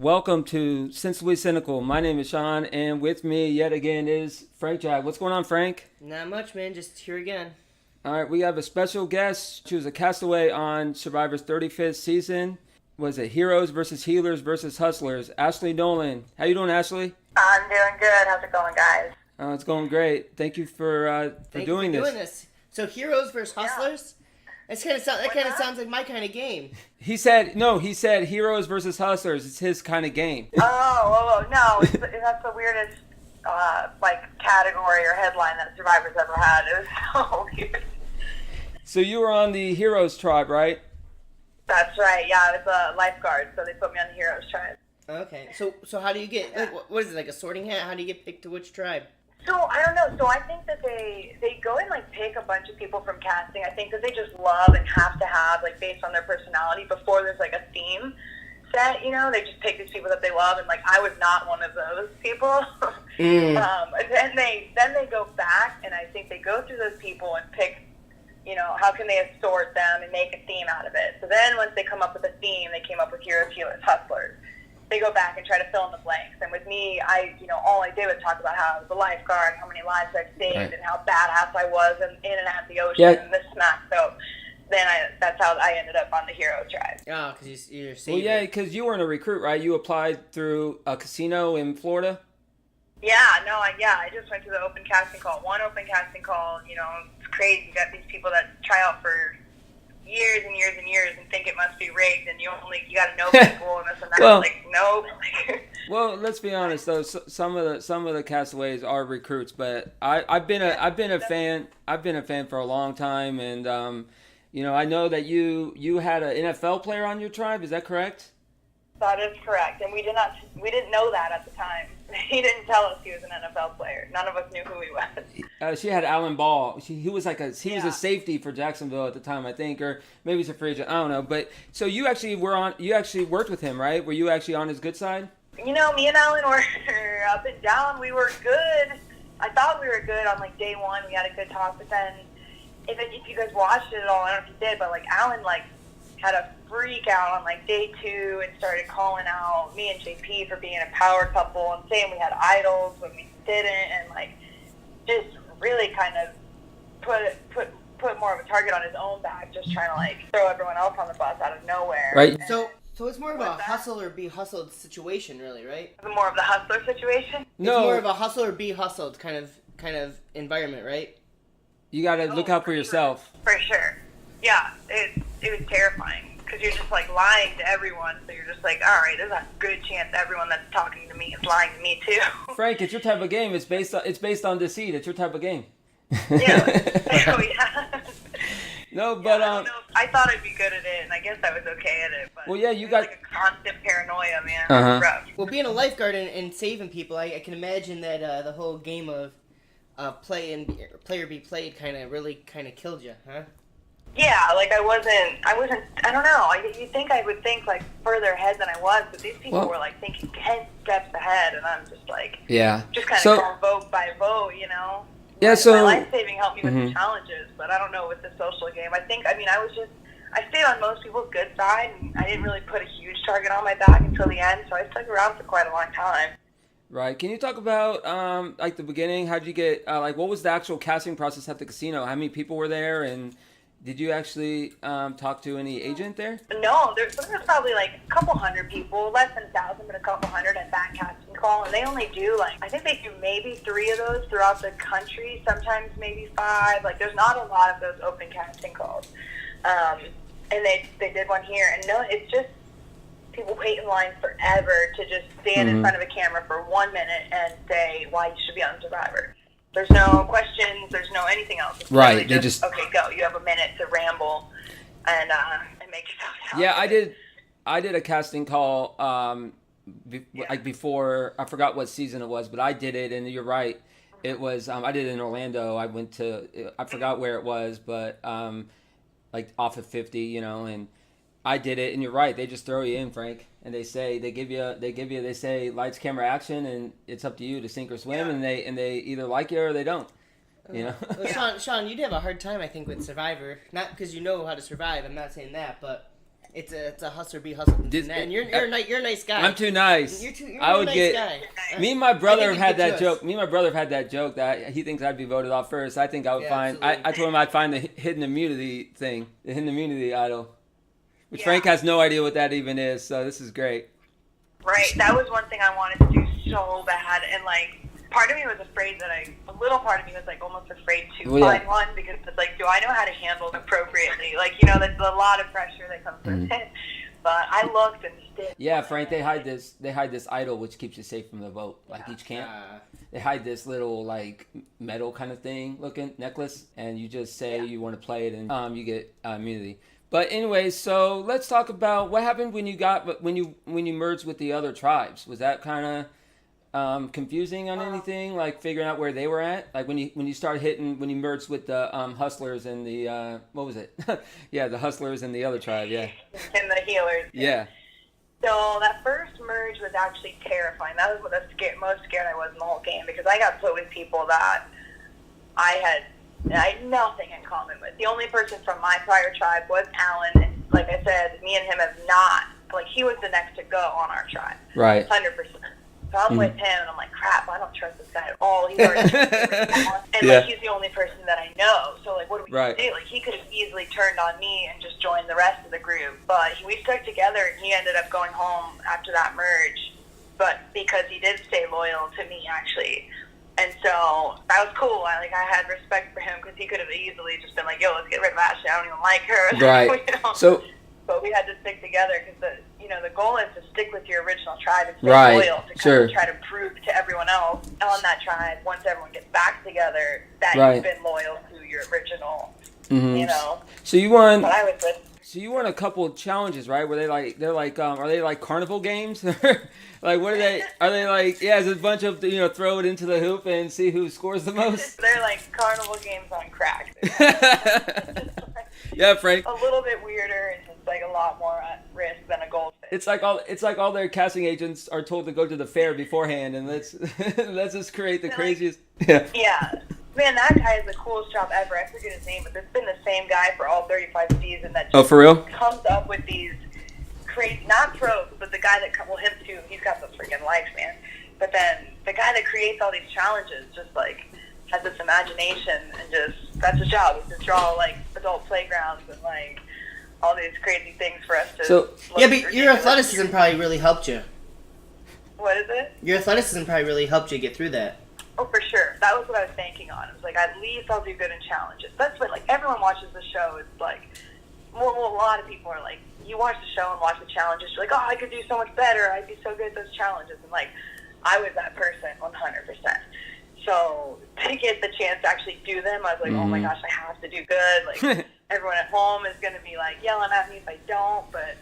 Welcome to Sensibly Cynical. My name is Sean, and with me yet again is Frank Jack. What's going on, Frank? Not much, man. Just here again. All right, we have a special guest. She was a castaway on Survivor's 35th season. Was it Heroes versus Healers versus Hustlers? Ashley Nolan. How you doing, Ashley? I'm doing good. How's it going, guys? It's going great. Thank you for doing this. So Heroes versus Hustlers? That kind of sounds like my kind of game. He said Heroes versus Hustlers. It's his kind of game. Oh, no. That's the weirdest, category or headline that Survivor's ever had. It was so weird. So you were on the Heroes tribe, right? That's right. Yeah, I was a lifeguard, so they put me on the Heroes tribe. Okay. So how do you get, what is it, like a sorting hat? How do you get picked to which tribe? So, I don't know. So, I think that they go and, pick a bunch of people from casting. I think that they just love and have to have, based on their personality before there's, a theme set, They just pick these people that they love, and, I was not one of those people. And then they go back, and I think they go through those people and pick, how can they assort them and make a theme out of it. So then once they come up with a theme, they came up with Heroes, Healers, Hustlers. They go back and try to fill in the blanks. And with me, all I did was talk about how I was a lifeguard, how many lives I've saved, right, and how badass I was in and out of the ocean and this smack. So then that's how I ended up on the Hero tribe. Oh, because you're saving. Well, yeah, because you weren't a recruit, right? You applied through a casino in Florida? I just went to the open casting call. One open casting call, it's crazy. You got these people that try out for years and years and years and think it must be rigged, and you got to know people and this and that. Well, nope. Well, let's be honest though. Some of the castaways are recruits, but I've been a fan for a long time, and I know that you had an NFL player on your tribe. Is that correct? That is correct, and we didn't know that at the time. He didn't tell us he was an NFL player. None of us knew who he was. She had Alan Ball. He was a safety for Jacksonville at the time, I think, or maybe he's a free agent. I don't know. But so you actually worked with him, right? Were you actually on his good side? Me and Alan were up and down. We were good. I thought we were good on day one. We had a good talk, but then if you guys watched it at all, I don't know if you did, but Alan had a freak out on day 2 and started calling out me and JP for being a power couple and saying we had idols when we didn't, and just really kind of put more of a target on his own back, just trying to throw everyone else on the bus out of nowhere. Right. So it's more of a hustle or be hustled situation, really, right? More of the hustler situation. No, it's more of a hustle or be hustled kind of environment, right? You got to look out for yourself. For sure. Yeah, it was terrifying because you're just lying to everyone. So you're just all right, there's a good chance everyone that's talking to me is lying to me too. Frank, it's your type of game. It's based on deceit. It's your type of game. Yeah. Oh, yeah. No, but I don't know. I thought I'd be good at it, and I guess I was okay at it. But well, yeah, you got a constant paranoia, man. Uh-huh. It was rough. Well, being a lifeguard and saving people, I can imagine that the whole game of player be played kind of killed you, huh? Yeah, I wasn't, I don't know. You'd think I would think, further ahead than I was, but these people were, thinking 10 steps ahead, and I'm just, just kind of going vote by vote, Yeah, so... My life-saving helped me with the challenges, but I don't know with the social game. I stayed on most people's good side, and I didn't really put a huge target on my back until the end, so I stuck around for quite a long time. Right. Can you talk about, the beginning? How did you get, what was the actual casting process at the casino? How many people were there, and... Did you actually talk to any agent there? No, there was probably a couple hundred people, less than 1,000, but a couple hundred at that casting call. And they only do I think they do maybe 3 of those throughout the country, sometimes maybe 5. There's not a lot of those open casting calls. And they did one here. And no, it's just people wait in line forever to just stand in front of a camera for 1 minute and say why you should be on Survivor. There's no questions. There's no anything else. It's right. Really just okay. Go. You have a minute to ramble, and make yourself sound Yeah, good. I did a casting call. Before I forgot what season it was, but I did it, and you're right. It was I did it in Orlando. I went to I forgot where it was, but off of 50, and I did it, and you're right. They just throw you in, Frank, and they say they say lights, camera, action, and it's up to you to sink or swim, and they either like you or they don't. Well, Sean, you'd have a hard time, I think, with Survivor. Not because you know how to survive. I'm not saying that, but It's a hustler be hustled. This- And you're a nice guy. I'm too nice. You're I a would nice get. guy. Me and my brother I have think had you that get joke. to Me and my brother have had that joke that he thinks I'd be voted off first. I think I would Yeah, find. absolutely. I told him I'd find the hidden immunity thing, the hidden immunity idol, which Yeah. Frank has no idea what that even is. So this is great. Right. That was one thing I wanted to do so bad, and like part of me was afraid that a little part of me was like almost afraid to Well, yeah. find one because it's like, do I know how to handle it appropriately? Like, you know, there's a lot of pressure that comes with it. But I looked and still. Yeah, Frank. They hide this. They hide this idol which keeps you safe from the vote. Like each camp, they hide this little like metal kind of thing looking necklace, and you just say you want to play it, and you get immunity. But anyway, so let's talk about what happened when you merged with the other tribes. Was that kind of confusing on anything, like figuring out where they were at? Like when you started when you merged with the hustlers and the what was it? Yeah, the hustlers and the other tribe. Yeah. And the healers. Yeah. So that first merge was actually terrifying. That was what the most scared I was in the whole game because I got put with people that I had nothing in common with. The only person from my prior tribe was Alan, and like I said, me and him have not. Like he was the next to go on our tribe. Right. 100%. So I'm with him, and I'm like, crap, I don't trust this guy at all. He's already and like he's the only person that I know. So like, what do we do? Like he could have easily turned on me and just joined the rest of the group, but we stuck together, and he ended up going home after that merge. But because he did stay loyal to me, actually. And so that was cool. I had respect for him because he could have easily just been like, "Yo, let's get rid of Ashley. I don't even like her." Right. You know? So. But we had to stick together because the goal is to stick with your original tribe and stay loyal to kind of try to prove to everyone else on that tribe once everyone gets back together that you've been loyal to your original. You know. So you won. But I was with. So you won a couple of challenges, right? Were they like are they like carnival games? Like what are they? Are they like it's a bunch of throw it into the hoop and see who scores the most? They're like carnival games on crack. Yeah, Frank. A little bit weirder and just like a lot more at risk than a goldfish. It's like all their casting agents are told to go to the fair beforehand and let's just create the craziest. Yeah. Man, that guy is the coolest job ever. I forget his name, but it's been the same guy for all 35 seasons that just for real? comes up with these crazy, not pros, but the guy that, well, him too, he's got the freaking life, man. But then the guy that creates all these challenges just like has this imagination and just, that's his job, is to draw like adult playgrounds and like all these crazy things for us to yeah, but your athleticism probably really helped you. What is it? Your athleticism probably really helped you get through that. Oh, for sure. That was what I was banking on. It was like, at least I'll do good in challenges. That's what, like, everyone watches the show. It's like, well, a lot of people are like, you watch the show and watch the challenges. You're like, oh, I could do so much better. I'd be so good at those challenges. And, like, I was that person 100%. So to get the chance to actually do them, I was like, oh, my gosh, I have to do good. Like, everyone at home is going to be, like, yelling at me if I don't. But,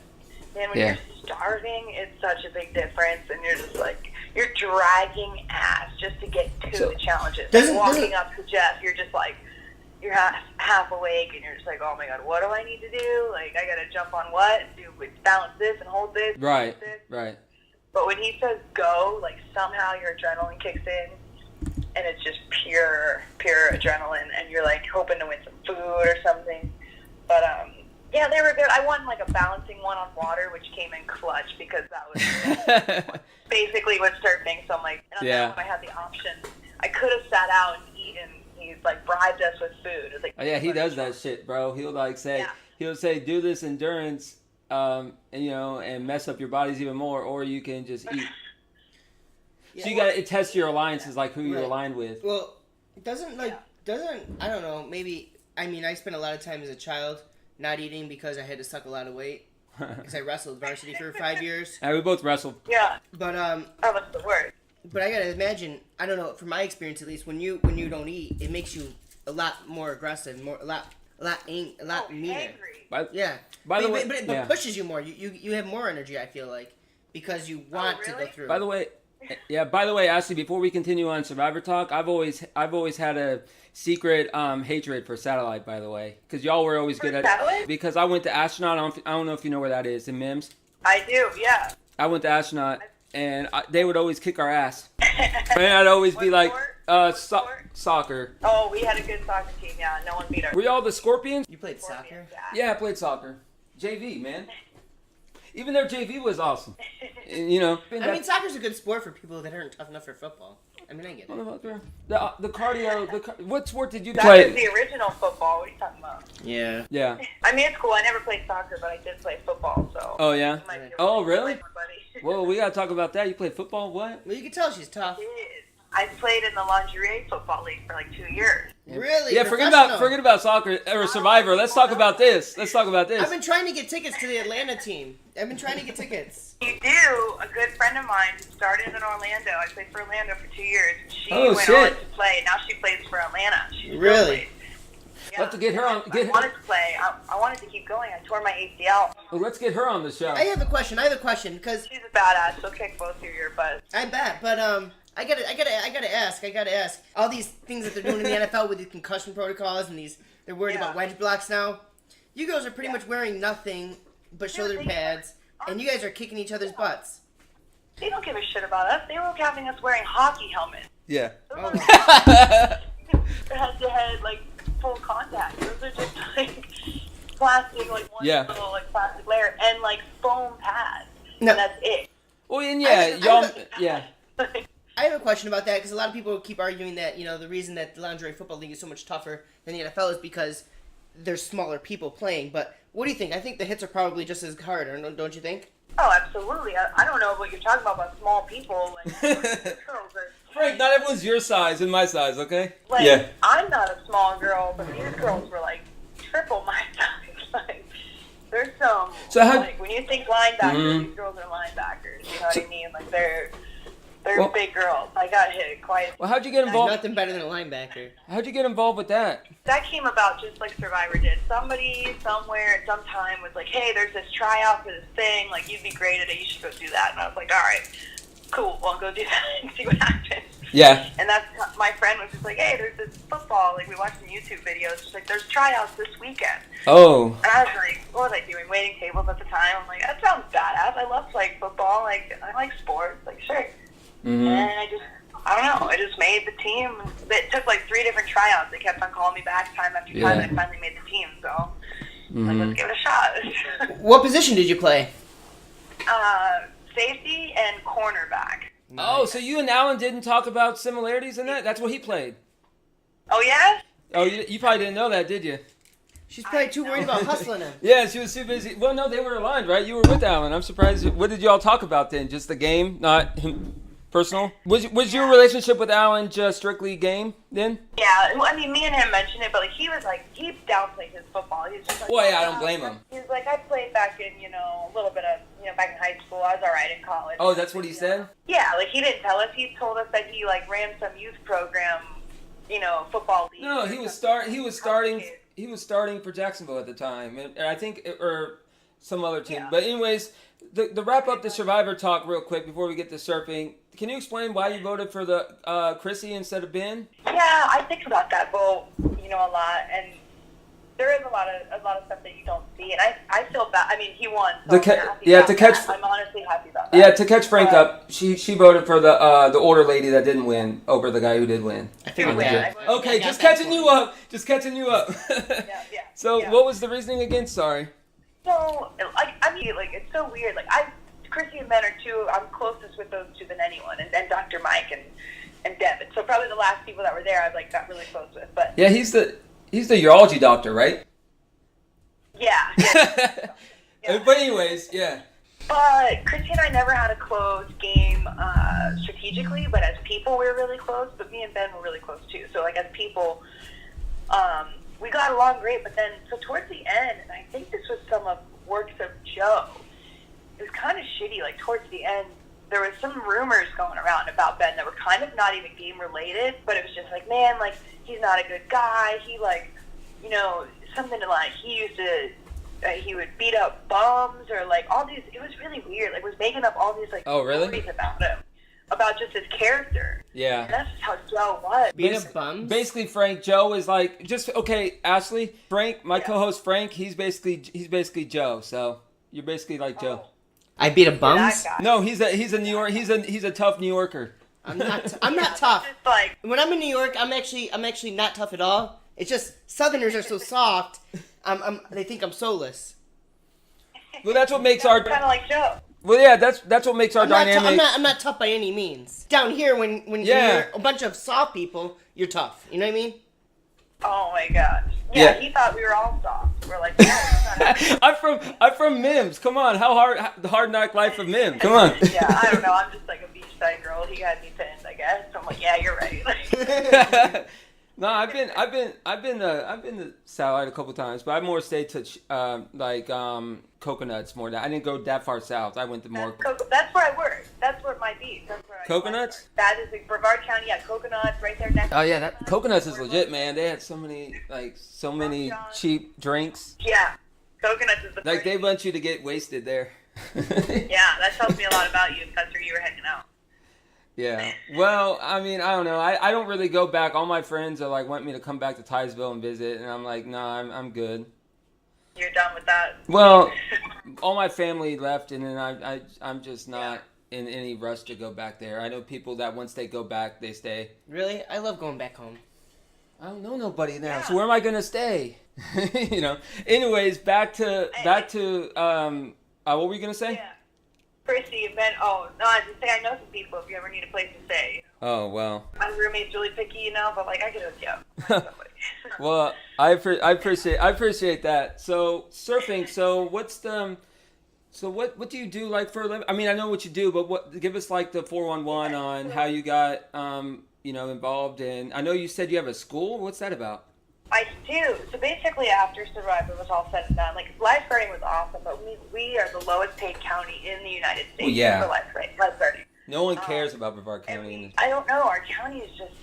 man, when you're starving, it's such a big difference. And you're just, like, you're dragging ass just to get to the challenges. Walking up to Jeff, you're just like, you're half awake, and you're just like, oh my god, what do I need to do? Like, I gotta jump on what? And balance this and hold this. Right, this. right. But when he says go, like, somehow your adrenaline kicks in, and it's just pure adrenaline, and you're like hoping to win some food or something. But yeah, they were good. I won like a balancing one on water, which came in clutch because that was basically was surfing. So I'm like, and on that one I had the option. I could have sat out and eaten. He like bribed us with food. It was like, oh yeah, he does that shit, bro. He'll like say, he'll say, do this endurance, and and mess up your bodies even more, or you can just eat. So you gotta test your alliances, like who you're aligned with. Well, doesn't I don't know. Maybe I spent a lot of time as a child not eating because I had to suck a lot of weight because I wrestled varsity for 5 years. We both wrestled. Yeah. But that was the word. But I gotta imagine, I don't know, from my experience at least, when you don't eat, it makes you a lot more aggressive, a lot meaner. Angry. By But the way, it pushes you more. You have more energy, I feel like, because you want to go through. By the way, Ashley, before we continue on Survivor Talk, I've always had a secret hatred for Satellite, by the way, because y'all were always good at it. Because I went to Astronaut. I don't know if you know where that is in Mims. I do, yeah. I went to Astronaut, and they would always kick our ass. And I'd always be like, soccer. Oh, we had a good soccer team, yeah. No one beat us. Were y'all the Scorpions? You played soccer? Yeah, I played soccer. JV, man. Even their JV was awesome. You know. I mean, soccer's a good sport for people that aren't tough enough for football. I mean, I get it. The cardio. What sport did you That play? was the original football. What are you talking about? Yeah. Yeah. I mean, it's cool. I never played soccer, but I did play football. So. Oh yeah. You might be able Oh to really? play my buddy. Well, we gotta talk about that. You played football? What? Well, you can tell she's tough. I played in the lingerie football league for like 2 years. Really? Yeah. Forget about soccer or Survivor. Let's talk about this. I've been trying to get tickets to the Atlanta team. I've been trying to get tickets. You do. A good friend of mine who started in Orlando. I played for Orlando for 2 years. She Oh, went shit. on to play. Now she plays for Atlanta. She still Really? plays. Yeah. We'll have to get her on. I wanted to play. I wanted to keep going. I tore my ACL. Well, let's get her on the show. I have a question because She's a badass. She'll kick both of your butts. I bet, but I gotta ask. All these things that they're doing in the NFL with these concussion protocols and they're worried about wedge blocks now. You girls are pretty much wearing nothing but shoulder pads, and you guys are kicking each other's butts. They don't give a shit about us. They were having us wearing hockey helmets. Yeah. Head-to-head, like, full contact. Those are just, like, plastic, like, one little, like, plastic layer, and, like, foam pads. No. And that's it. Well, and I have a question about that because a lot of people keep arguing that, you know, the reason that the lingerie football league is so much tougher than the NFL is because there's smaller people playing. But what do you think? I think the hits are probably just as hard, don't you think? Oh, absolutely. I don't know what you're talking about small people. Like, girls are Frank, not everyone's your size and my size, okay? like, Yeah. I'm not a small girl, but these girls were, like, triple my size. Like, there's some, like, when you think linebackers, these girls are linebackers. You know what I mean? Like, they're big girls. I got hit quite. Well, how'd you get involved? Nothing better than a linebacker. How'd you get involved with that? That came about just like Survivor did. Somebody, somewhere, at some time was like, hey, there's this tryout for this thing. Like, you'd be great at it. You should go do that. And I was like, all right, cool. Well, I'll go do that and see what happens. Yeah. And that's, my friend was just like, hey, there's this football. Like, we watched some YouTube videos. She's like, there's tryouts this weekend. Oh. And I was like, what was I doing? Waiting tables at the time. I'm like, that sounds badass. I love playing football. Like, I like sports. Like, sure. Mm-hmm. And I don't know, I just made the team. It took like 3 different tryouts. They kept on calling me back time after time, and I finally made the team, so like, let's give it a shot. What position did you play? Safety and cornerback. Oh, so you and Alan didn't talk about similarities in that? That's what he played. Oh, yeah? Oh, you probably didn't know that, did you? She's probably too worried about hustling him. Yeah, she was too busy. Well, no, they were aligned, right? You were with Alan. I'm surprised. What did y'all talk about then? Just the game, not him personal? Was your relationship with Alan just strictly game then? Yeah, I mean, me and him mentioned it, but like he downplayed his football. He was just like, well, yeah, I don't blame him. He was like, I played back in, a little bit of, back in high school. I was all right in college. Oh, that's what he said? Yeah, like he didn't tell us. He told us that he like ran some youth program, football league. No, he was starting for Jacksonville at the time, and I think or some other team. Yeah. But anyways, the wrap up the Survivor talk real quick before we get to surfing. Can you explain why you voted for the Chrissy instead of Ben? Yeah, I think about that vote, a lot, and there is a lot of stuff that you don't see, and I feel bad. I mean, he won. So I'm honestly happy about that. Yeah, to catch Frank up, she voted for the older lady that didn't win over the guy who did win. I figured that. Okay, just catching you up. Yeah. So, what was the reasoning again? Sorry. So, it's so weird. Chrissy and Ben are I'm closest with those two than anyone, and Dr. Mike and Devin. So probably the last people that were there, I got really close with. But yeah, he's the urology doctor, right? Yeah. Yeah. But anyways, yeah. But Chrissy and I never had a close game strategically, but as people we were really close. But me and Ben were really close too. So as people, we got along great. But then so towards the end, and I think this was some of works of Joe. It was kind of shitty. Towards the end, there was some rumors going around about Ben that were kind of not even game related, but it was just man, he's not a good guy. He something he used to. He would beat up bums or all these. It was really weird. Was making up all these oh, really? stories about him, about just his character. Yeah. And that's just how Joe was. Beat up bums. Basically, Frank, Joe is Ashley, Frank, my co-host Frank. He's basically Joe. So you're basically like Joe. I beat up bums. No, he's a New York. He's a tough New Yorker. I'm not tough. Just when I'm in New York, I'm actually not tough at all. It's just Southerners are so soft. They think I'm soulless. Well, that's what makes our. Kind of like Joe. Well, yeah, that's what makes our I'm not, dynamic. I'm not tough by any means. Down here, when you're a bunch of soft people, you're tough. You know what I mean? Oh my gosh. Yeah. He thought we were all soft. We're like, no, it's not. I'm from Mims. Come on, the hard knock life of Mims. Come on. Yeah, I don't know. I'm just like a beachside girl. He had me pinned, I guess. So I'm like, yeah, you're right. No, I've been to Satellite a couple times, but I more stayed to Coconuts more. I didn't go that far south. I went to more. That's where I work. That's where my beach. That's where Coconuts? That is like Brevard County. Yeah, Coconuts right there next. Oh yeah, that Coconuts is legit, man. They had so many cheap drinks. Yeah, Coconuts is the. Like they want you to get wasted there. Yeah, that tells me a lot about you. If that's where you were hanging out. Yeah. Well, I mean, I don't know. I don't really go back. All my friends are like want me to come back to Titusville and visit, and I'm like, nah, I'm good. You're done with that. Well, all my family left, and then I'm just not in any rush to go back there. I know people that once they go back, they stay. Really? I love going back home. I don't know nobody now, so where am I gonna stay? You know. Anyways, back to what were you gonna say? Yeah. First event. Oh no, I was just saying I know some people. If you ever need a place to stay. Oh well. My roommate's really picky, you know, but like I get hook you up. Well, I appreciate that. So surfing. So what do you do like for a living? I mean, I know what you do, but give us like the 411 on how you got involved in. I know you said you have a school. What's that about? I do. So basically, after Survivor was all said and done, like lifeguarding was awesome, but we are the lowest paid county in the United States for lifeguarding. No one cares about Brevard County. I don't know. Our county is just,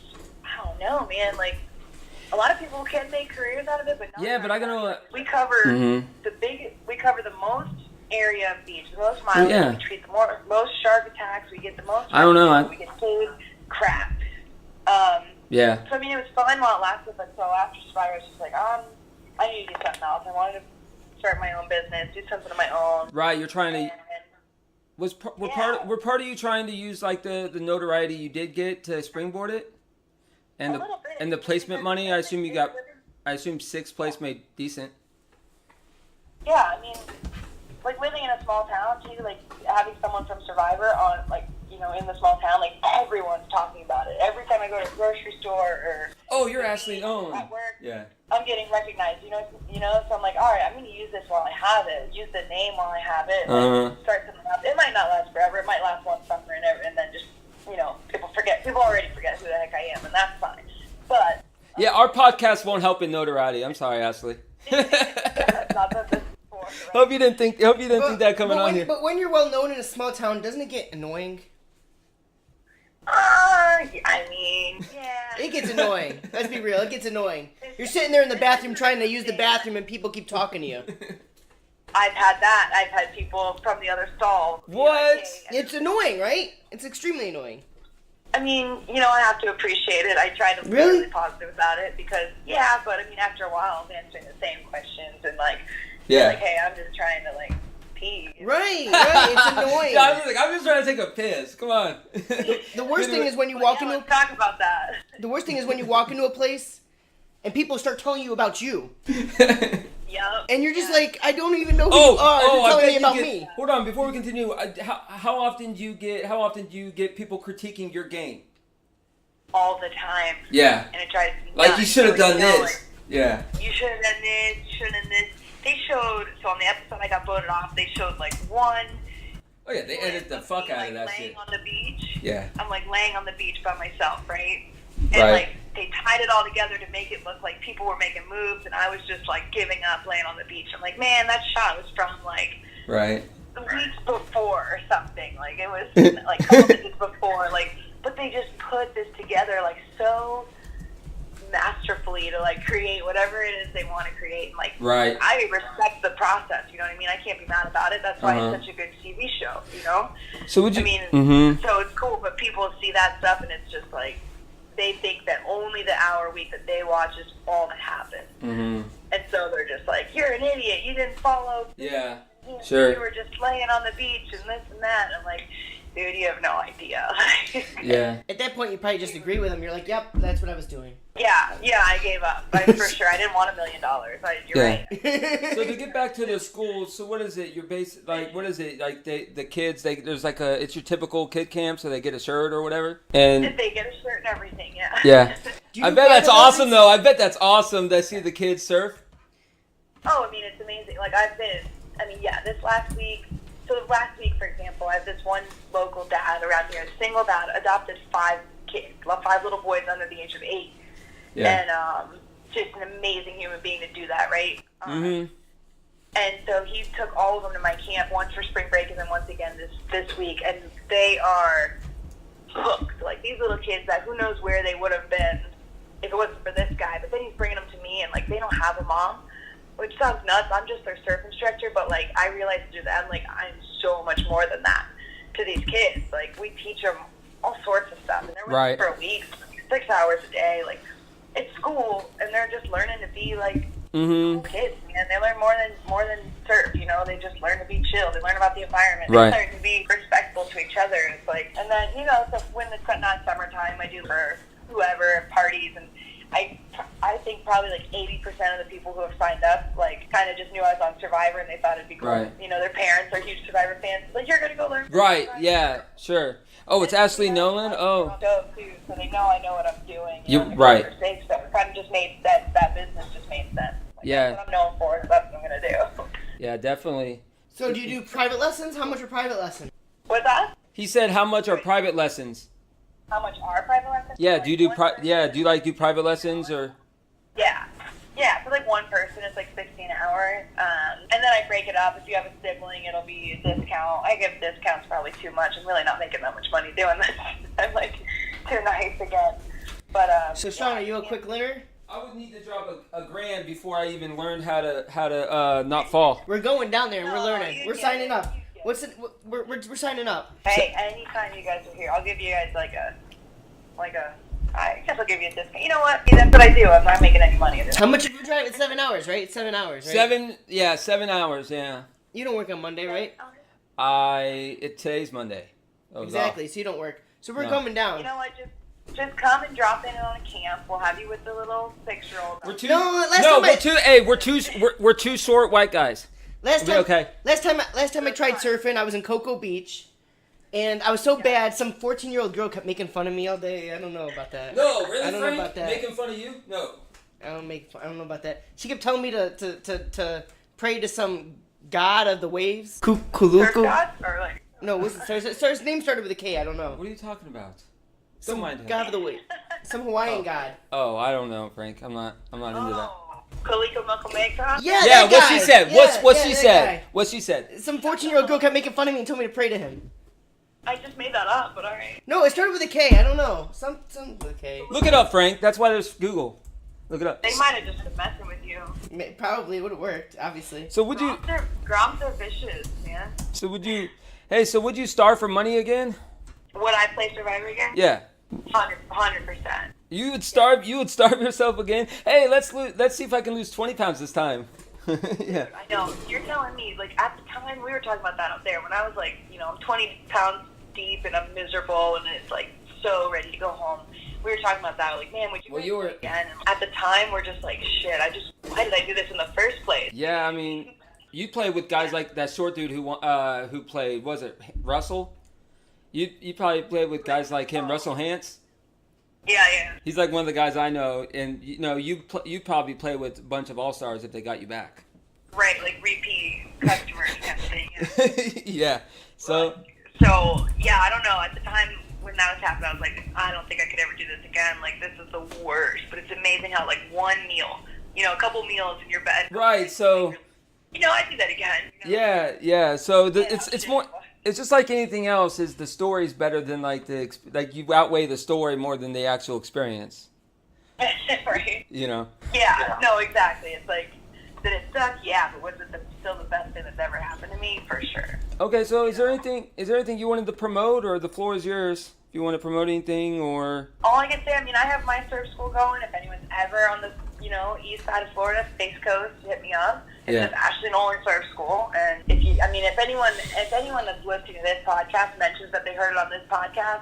I don't know, man. Like a lot of people can make careers out of it, but not but I don't know. We cover we cover the most area of beach, the most miles. Yeah. We treat the most shark attacks. We get the most. I don't know. We get food, crap. Yeah. So I mean, it was fun while it lasted, but so after Survivor, I was just like, I need to do something else. I wanted to start my own business, do something of my own. Right, you're trying to. Were part of you trying to use like the notoriety you did get to springboard it, and the placement money? I assume sixth place made decent. Yeah, I mean, like living in a small town too, like having someone from Survivor on in the small town, like everyone's talking about it. Every time I go to a grocery store or you're Ashley Owen. At work, yeah, I'm getting recognized. You know. So I'm like, all right, I'm going to use this while I have it. Use the name while I have it. Start something else. It might not last forever. It might last one summer and then just people forget. People already forget who the heck I am, and that's fine. But yeah, our podcast won't help in notoriety. I'm sorry, Ashley. That's not what this is for, right? Hope you didn't think that coming on here. But when you're well known in a small town, doesn't it get annoying? I mean, yeah. It gets annoying. Let's be real. It gets annoying. You're sitting there in the bathroom trying to use the bathroom, and people keep talking to you. I've had that. I've had people from the other stall. What? Like, hey, It's annoying, right? It's extremely annoying. I mean, I have to appreciate it. I try to be really positive about it because, but I mean, after a while, I'm answering the same questions and like, hey, I'm just trying to like pee. Right. It's annoying. I'm just trying to take a piss. Come on. The worst thing is when you walk into. Let's talk about that. The worst thing is when you walk into a place, and people start telling you about you. Yep. And you're just like, I don't even know who you are. You're telling me about me. Hold on, before we continue, how often do you get people critiquing your game? All the time. Yeah. And it drives me like nuts. you should have done this. Like, yeah. You should have done this. You should have done this. They showed on the episode I got voted off. They showed like one. Oh yeah, they edited the fuck out of that laying shit. on the beach. Yeah. I'm like laying on the beach by myself, right? And like they tied it all together to make it look like people were making moves, and I was just like giving up, laying on the beach. I'm like, man, that shot was from like the weeks before or something. Like it was like a couple minutes before. Like, but they just put this together like so masterfully to like create whatever it is they want to create. And like, I respect the process. You know what I mean? I can't be mad about it. That's why it's such a good TV show. You know? So would you? I mean, so it's cool, but people see that stuff and it's just like. They think that only the hour a week that they watch is all that happens. Mm-hmm. And so they're just like, you're an idiot. You didn't follow. Yeah, sure. You were just laying on the beach and this and that. And I'm like, dude, you have no idea. Yeah. At that point, you probably just agree with them. You're like, yep, that's what I was doing. Yeah, I gave up. For sure. I didn't want $1 million. You're right. So to get back to the school, so what is it? You're what is it? Like the kids, there's like it's your typical kid camp, so they get a shirt or whatever. And they get a shirt and everything, yeah. Yeah. I bet that's awesome though. I bet that's awesome to see the kids surf. Oh, I mean, it's amazing. Like this last week. So last week, for example, I have this one local dad around here, a single dad, adopted 5 kids, 5 little boys under the age of 8. Yeah. And just an amazing human being to do that, right? Mm-hmm. And so he took all of them to my camp, once for spring break and then once again this week, and they are hooked. Like, these little kids that who knows where they would have been if it wasn't for this guy, but then he's bringing them to me, and, like, they don't have a mom, which sounds nuts. I'm just their surf instructor, but, like, I realize through them, like, I'm so much more than that to these kids. Like, we teach them all sorts of stuff, and they're with Right. us for a week, 6 hours a day. Like, it's school, and they're just learning to be, like, Mm-hmm. kids, man. They learn more than surf, you know. They just learn to be chill. They learn about the environment. Right. They learn to be respectful to each other. And it's like, and then, you know, so when it's not summertime, I do for whoever parties, and I think probably like 80% of the people who have signed up, like, kind of just knew I was on Survivor and they thought it'd be cool. Right. You know, their parents are huge Survivor fans. Like, you're gonna go learn. Right. Yeah. Sure. Oh, it's Ashley Nolan. Oh. Dope too, so they know I know what I'm doing. You know, right. Safe stuff. It kind of just made that business just made sense. Like, Yeah. That's what I'm known for. So that's what I'm gonna do. Yeah, definitely. So do you do private lessons? How much are private lessons? What's that? He said, "How much are private lessons?" How much are private lessons? Yeah. Like Do you do one person? do you like do private lessons or? Yeah, for like one person, it's like $16 an hour. And then I break it up. If you have a sibling, it'll be a discount. I give discounts probably too much. I'm really not making that much money doing this. I'm like too nice again. But So Sean, are you a quick learner? I would need to drop a grand before I even learned how to not fall. We're going down there and we're No, learning. you We're get signing it, up. you get What's it? We're signing up. Hey, anytime you guys are here, I'll give you guys I guess I'll give you a discount. You know what? That's what I do. I'm not making any money. How much if you drive? It's 7 hours, right? It's 7 hours, right? 7 hours. Yeah. You don't work on Monday, right? Today's Monday. I was Exactly. off. So you don't work. So we're No. coming down. You know what? Just come and drop in on a camp. We'll have you with the little 6-year-old. We're two. No, last no, time we're two. Hey, we're two short white guys. Last We'll time, be okay. last time I tried surfing, I was in Cocoa Beach, and I was so bad. Some 14-year-old girl kept making fun of me all day. I don't know about that. No, really, I don't know Frank? about that. Making fun of you? No. I don't know about that. She kept telling me to pray to some god of the waves. Surf Kuluku. gods? Or like... No, his name started with a K. I don't know. What are you talking about? Some Don't mind him. god of the wave. Some Hawaiian god. Oh, I don't know, Frank. I'm not into that. Oh, Kaliko Mukameka? Yeah, Yeah, that what guy. she said. Yeah, What yeah, she that said. guy. What she said. Some 14-year-old girl kept making fun of me and told me to pray to him. I just made that up, but alright. No, it started with a K. I don't know. Some with a K. Look it up, Frank. That's why there's Google. Look it up. They might have just been messing with you. Probably would have worked, obviously. So would you? Groms are vicious, man. So would you? Hey, so would you starve for money again? Would I play Survivor again? Yeah. 100%. You would starve. You would starve yourself again. Hey, let's see if I can lose 20 pounds this time. Yeah. I know. You're telling me, like, at the time, we were talking about that up there, when I was, like, you know, I'm 20 pounds deep and I'm miserable and it's, like, so ready to go home. We were talking about that, like, man, would you Well, guys you were- do it again? And at the time, we're just like, shit, why did I do this in the first place? Yeah, I mean, you played with guys like that short dude who played, was it Russell? You probably played with guys like him, Russell Hantz. Yeah. He's like one of the guys I know, and you know you probably play with a bunch of all stars if they got you back. Right, like repeat customers kind of thing. Yeah. So yeah, I don't know. At the time when that was happening, I was like, I don't think I could ever do this again. Like, this is the worst. But it's amazing how, like, one meal, you know, a couple meals in your bed. right. So You know, I'd do that again. You know? yeah. So Yeah, it's more. It's just like anything else. Is the story's better than like you outweigh the story more than the actual experience. Right. You know. Yeah, no, exactly. It's like, did it suck? Yeah, but was it still the best thing that's ever happened to me? For sure. Okay. So is there anything you wanted to promote, or the floor is yours? If you want to promote anything, or All I can say, I mean, I have my surf school going. If anyone's ever on the, you know, east side of Florida, Space Coast, hit me up. It's Yeah. just Ashley Nolan Surf School. And if anyone that's listening to this podcast mentions that they heard it on this podcast,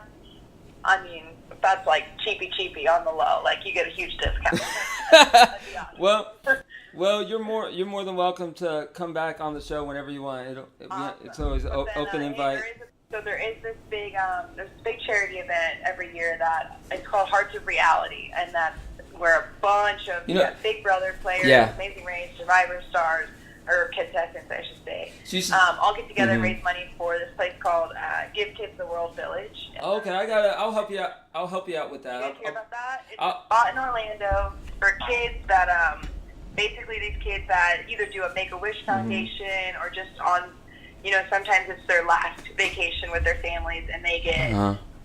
I mean, that's like cheapy on the low. Like you get a huge discount. Let's be honest. Well, you're more than welcome to come back on the show whenever you want. Awesome. It's always But then, open invite. There is this big charity event every year that it's called Hearts of Reality, and that's where a bunch of Big Brother players, Amazing Race, Survivor stars, or contestants, I should say, all get together and raise money for this place called Give Kids the World Village. Okay, I'll help you out. I'll help you out with that. You guys hear about that? It's a spot in Orlando for kids that basically these kids that either do a Make-A-Wish Foundation or just on, sometimes it's their last vacation with their families, and they get,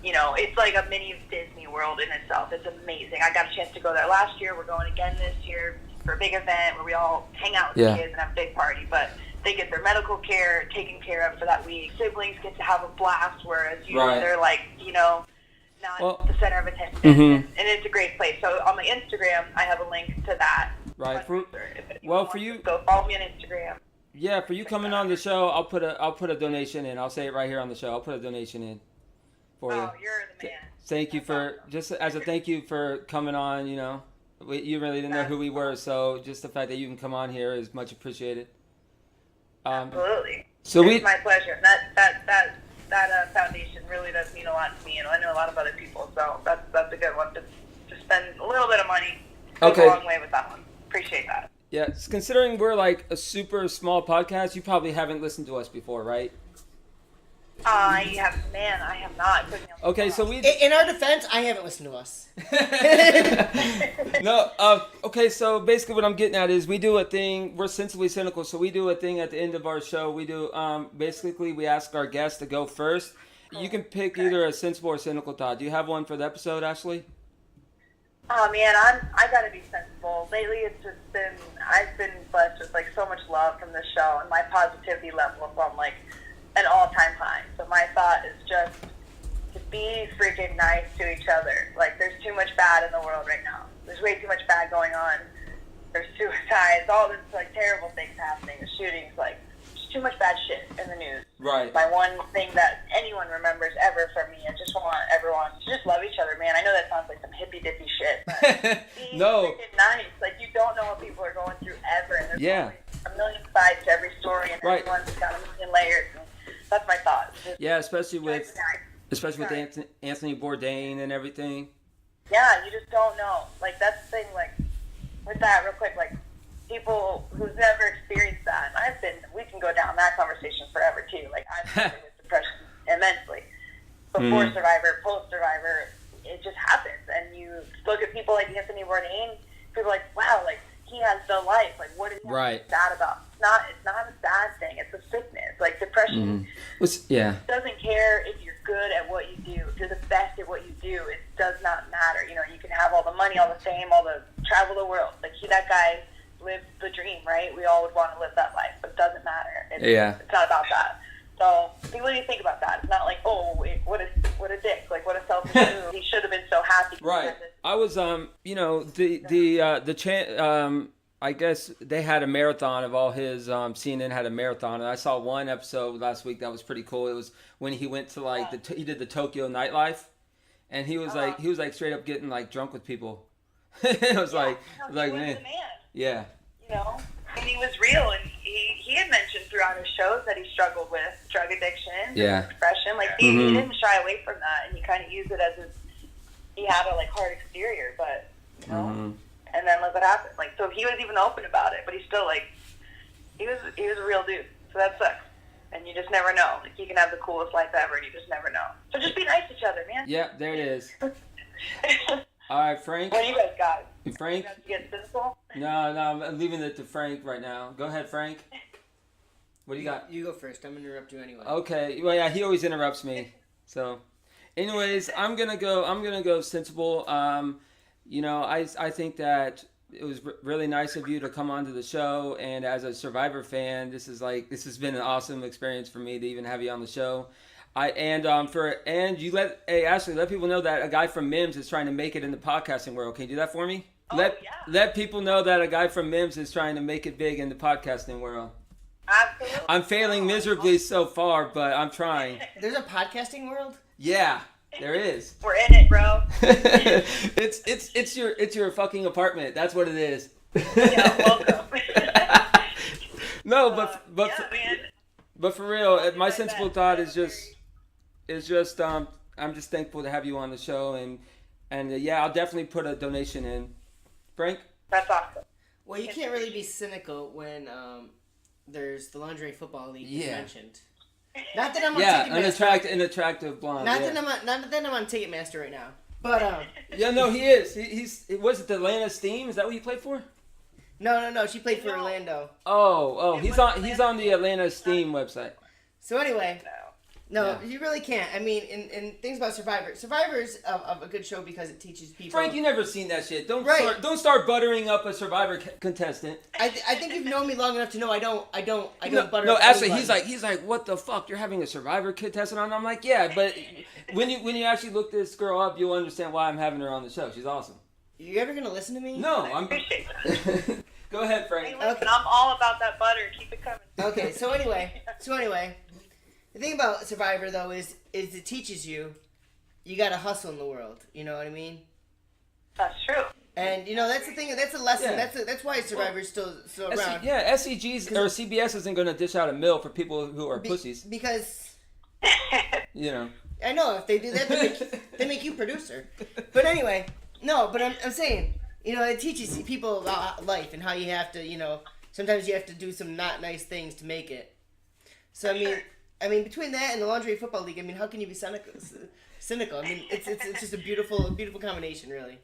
it's like a mini Disney World in itself. It's amazing. I got a chance to go there last year. We're going again this year for a big event where we all hang out with the kids and have a big party. But they get their medical care taken care of for that week. Siblings get to have a blast, whereas usually they're like, not the center of attention. And it's a great place. So on my Instagram, I have a link to that. Right. For you, go follow me on Instagram. Yeah, for you coming on the show, I'll put a donation in. I'll say it right here on the show. I'll put a donation in for you. Oh, you're the man. Thank you for just as a thank you for coming on. You really didn't know who we were, so just the fact that you can come on here is much appreciated. Absolutely. So it's my pleasure. That foundation really does mean a lot to me, and I know a lot of other people. So that's a good one to spend a little bit of money. Goes a long way with that one. Appreciate that. Yeah, considering we're like a super small podcast, you probably haven't listened to us before, right? I have not. Okay, so in our defense, I haven't listened to us. No, okay, so basically what I'm getting at is we do a thing, we're Sensibly Cynical, so we do a thing at the end of our show. We do, basically we ask our guests to go first. You can pick either a sensible or cynical thought. Do you have one for the episode, Ashley? Oh man, I gotta be sensible. Lately it's just been, I've been blessed with like so much love from this show, and my positivity level is on like an all-time high. So my thought is just to be freaking nice to each other. Like there's too much bad in the world right now. There's way too much bad going on. There's suicides, all this like terrible things happening, the shootings, like there's too much bad shit in the news. Right. My one thing that anyone remembers ever from me, I just want everyone to just love each other, man. I know that sounds like some hippy-dippy shit, but be freaking nice. Like you don't know what people are going through ever, and there's always a million sides to every story, and everyone's got a million layers. And that's my thought. Especially with Anthony Bourdain and everything. Yeah, you just don't know. Like that's the thing. Like with that, real quick, like people who've never experienced that, and we can go down that conversation forever too. Like I've struggled with depression immensely. Before Survivor, post-Survivor, it just happens. And you look at people like Anthony Bourdain, people are like, wow, like he has the life. Like what is he sad about? It's not a bad thing. It's a sickness. Like depression doesn't care if you're good at what you do. If you're the best at what you do, it does not matter. You can have all the money, all the fame, all the travel the world. Like that guy lived the dream, right? We all would want to live that life, but it doesn't matter. It's not about that. So, what do you think about that? It's not like, oh, wait, what a dick, like what a selfish move. He should have been so happy. Right. I was, I guess they had a marathon of all his, CNN had a marathon, and I saw one episode last week that was pretty cool. It was when he went to he did the Tokyo nightlife, and he was like straight up getting like drunk with people. It was man. Yeah. And he was real, and he had mentioned throughout his shows that he struggled with drug addiction, depression. Like he didn't shy away from that, and he kind of used it as he had a like hard exterior, but and then look what happened. Like so, he was even open about it, but he's still like he was a real dude. So that sucks, and you just never know. Like you can have the coolest life ever, and you just never know. So just be nice to each other, man. Yeah, there it is. All right, Frank. What do you guys got? Frank? You get physical? No, I'm leaving it to Frank right now. Go ahead, Frank. What do you got? You go first. I'm going to interrupt you anyway. Okay. Well, yeah, he always interrupts me. So, anyways, I'm gonna go sensible. I think that it was really nice of you to come onto the show, and as a Survivor fan, this has been an awesome experience for me to even have you on the show. Ashley, let people know that a guy from Mims is trying to make it in the podcasting world. Can you do that for me? Let people know that a guy from Mims is trying to make it big in the podcasting world. Absolutely. I'm failing miserably so far, but I'm trying. There's a podcasting world? Yeah. There is. We're in it, bro. it's your fucking apartment. That's what it is. Yeah, welcome. No, yeah, man. but for real, my Like sensible that. thought is just I'm just thankful to have you on the show, and yeah, I'll definitely put a donation in. Frank? That's awesome. Well, you can't really be cynical when there's the lingerie football league you Yeah. mentioned. Not that I'm on Yeah, Ticketmaster. an attractive blonde. Not yeah. that I'm on Ticketmaster right now. But Yeah, no, he is. He's was it the Atlanta Steam? Is that what he played for? no, she played for Orlando. Oh, It he's was on the Atlanta Steam website. So anyway, No. no, you really can't. I mean, in things about Survivor. Survivor's of a good show because it teaches people. Frank, you never seen that shit. Right. Don't start buttering up a Survivor contestant. I think you've known me long enough to know I don't butter. No, up actually, anybody. he's like, what the fuck? You're having a Survivor contestant on? I'm like, yeah, but when you actually look this girl up, you'll understand why I'm having her on the show. She's awesome. You ever gonna listen to me? No, I I'm. appreciate that. Go ahead, Hey, Frank. listen, Okay. I'm all about that butter. Keep it coming. Okay, so anyway, the thing about Survivor though is it teaches you gotta hustle in the world. You know what I mean? That's true. And you know that's the thing. That's a lesson. Yeah. That's why Survivor's still around. Yeah, SCGs or CBS isn't going to dish out a mill for people who are pussies. Because You know. I know if they do that, they make you producer. But anyway, no. But I'm saying, you know, it teaches people about life and how you have to, you know, sometimes you have to do some not nice things to make it. So I mean, between that and the lingerie football league, I mean, how can you be cynical? I mean, it's just a beautiful combination, really.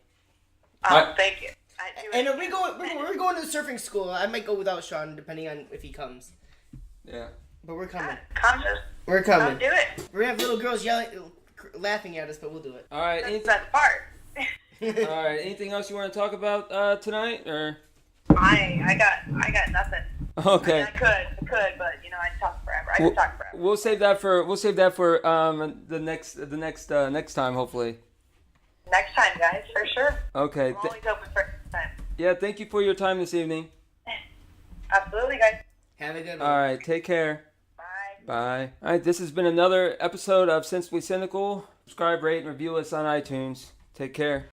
Thank you. I do And it. we're going to the surfing school. I might go without Sean, depending on if he comes. Yeah. But we're coming. Come just We're come coming. do it. We're gonna have little girls yelling, laughing at us, but we'll do it. All right. That's the best part. All right. Anything else you want to talk about tonight, or? I got nothing. Okay. I mean, I could, but you know, I talk forever. I can talk forever. We'll save that for the next time, hopefully. Next time, guys, for sure. Okay. I'm always open for next time. Yeah. Thank you for your time this evening. Absolutely, guys. Have a good one. All right. Take care. Bye. Bye. All right. This has been another episode of Sensibly Cynical. Subscribe, rate, and review us on iTunes. Take care.